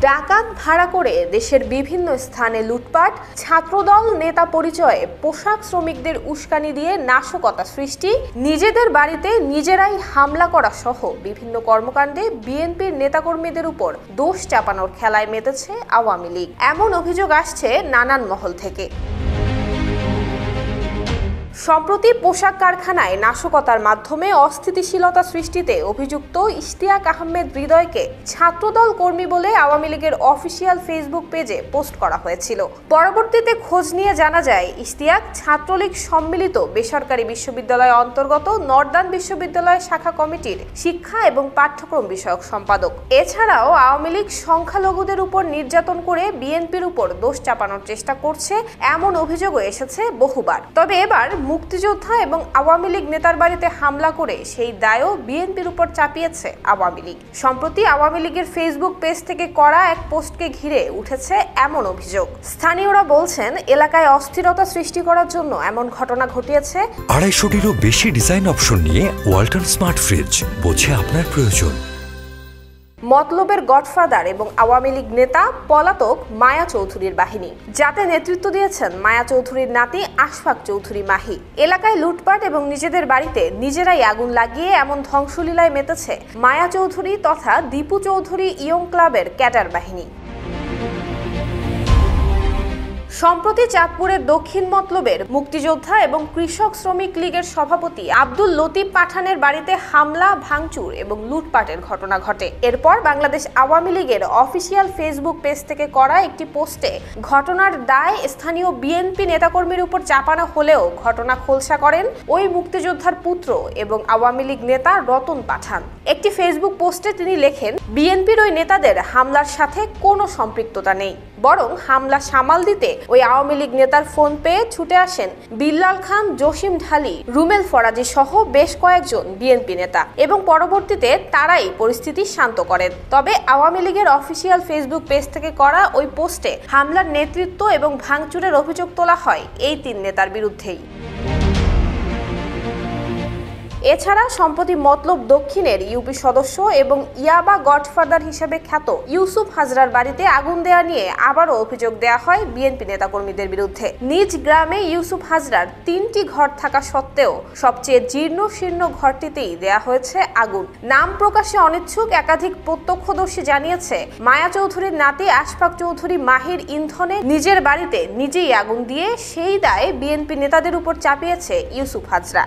ডাকাত ভাড়া করে দেশের বিভিন্ন স্থানে লুটপাট, ছাত্রদল নেতা পরিচয়ে পোশাক শ্রমিকদের উস্কানি দিয়ে নাশকতা সৃষ্টি, নিজেদের বাড়িতে নিজেরাই হামলা করা সহ বিভিন্ন কর্মকাণ্ডে বিএনপির নেতাকর্মীদের উপর দোষ চাপানোর খেলায় মেতেছে আওয়ামী লীগ। এমন অভিযোগ আসছে নানান মহল থেকে। সম্প্রতি পোশাক কারখানায় নাশকতার মাধ্যমে অস্থিতিশীলতা সৃষ্টিতে অভিযুক্ত ইশতিয়াক আহমেদ হৃদয়কে ছাত্রদল কর্মী বলে আওয়ামী লীগের অফিসিয়াল ফেসবুক পেজে পোস্ট করা হয়েছিল। পরবর্তীতে খোঁজ নিয়ে জানা যায় ইশতিয়াক ছাত্রলীগ সম্মিলিত বেসরকারি বিশ্ববিদ্যালয় অন্তর্গত নর্দার্ন বিশ্ববিদ্যালয় শাখা কমিটির শিক্ষা এবং পাঠ্যক্রম বিষয়ক সম্পাদক। এছাড়াও আওয়ামী লীগ সংখ্যালঘুদের উপর নির্যাতন করে বিএনপির উপর দোষ চাপানোর চেষ্টা করছে এমন অভিযোগও এসেছে বহুবার। তবে এবার মুক্তিযোদ্ধা এবং আওয়ামী লীগ নেতার বাড়িতে হামলা করে সেই দায়ও বিএনপির উপর চাপিয়েছে আওয়ামী লীগ। সম্প্রতি আওয়ামী লীগের ফেসবুক পেজ থেকে করা এক পোস্টকে ঘিরে উঠেছে এমন অভিযোগ। স্থানীয়রা বলছেন এলাকায় অস্থিরতা সৃষ্টি করার জন্য এমন ঘটনা ঘটিয়েছে। 250-টিরও বেশি ডিজাইন অপশন নিয়ে ওয়ালটন স্মার্ট ফ্রিজ, বোঝে আপনার প্রয়োজন। মতলবের গডফাদার এবং আওয়ামী লীগ নেতা পলাতক মায়া চৌধুরীর বাহিনী, যাতে নেতৃত্ব দিয়েছেন মায়া চৌধুরীর নাতি আশফাক চৌধুরী মাহি। এলাকায় লুটপাট এবং নিজেদের বাড়িতে নিজেরাই আগুন লাগিয়ে এমন ধ্বংসলীলায় মেতেছে মায়া চৌধুরী তথা দীপু চৌধুরী ইয়ং ক্লাবের ক্যাডার বাহিনী। সম্প্রতি চাঁদপুরের দক্ষিণ মতলবের মুক্তিযোদ্ধা এবং কৃষক শ্রমিক লীগের সভাপতি আব্দুল লতিফ পাঠানের বাড়িতে হামলা, ভাঙচুর এবং লুটপাটের ঘটনা ঘটে। এরপর বাংলাদেশ আওয়ামী লীগের অফিসিয়াল ফেসবুক পেজ থেকে করা একটি পোস্টে ঘটনার দায় স্থানীয় বিএনপি নেতাকর্মীর উপর চাপানো হলেও ঘটনা খোলসা করেন ওই মুক্তিযোদ্ধার পুত্র এবং আওয়ামী লীগ নেতা রতন পাঠান। একটি ফেসবুক পোস্টে তিনি লেখেন, বিএনপির ওই নেতাদের হামলার সাথে কোনো সম্পৃক্ততা নেই, বরং হামলা সামাল দিতে ওই আওয়ামী লীগ নেতার ফোন পেয়ে ছুটে আসেন বিল্লাল খান, জসিম ঢালি, রুমেল ফরাজি সহ বেশ কয়েকজন বিএনপি নেতা এবং পরবর্তীতে তারাই পরিস্থিতি শান্ত করেন। তবে আওয়ামী লীগের অফিসিয়াল ফেসবুক পেজ থেকে করা ওই পোস্টে হামলার নেতৃত্ব এবং ভাঙচুরের অভিযোগ তোলা হয় এই 3 নেতার বিরুদ্ধেই। এছাড়া সম্প্রতি মতলব দক্ষিণের ইউপি সদস্য এবং ইয়াবা গডফাদার হিসেবে খ্যাত ইউসুফ হাজরার বাড়িতে আগুন দেয়া নিয়ে আবারও অভিযোগ দেয়া হয় বিএনপি নেতাকর্মীদের বিরুদ্ধে। নিজ গ্রামে ইউসুফ হাজরার 3টি ঘর থাকা সত্ত্বেও সবচেয়ে জীর্ণ শীর্ণ ঘরটিতেই দেয়া হয়েছে আগুন। নাম প্রকাশে অনিচ্ছুক একাধিক প্রত্যক্ষদর্শী জানিয়েছে, মায়া চৌধুরীর নাতি আশফাক চৌধুরী মাহির ইন্ধনে নিজের বাড়িতে নিজেই আগুন দিয়ে সেই দায় বিএনপি নেতাদের উপর চাপিয়েছে ইউসুফ হাজরা।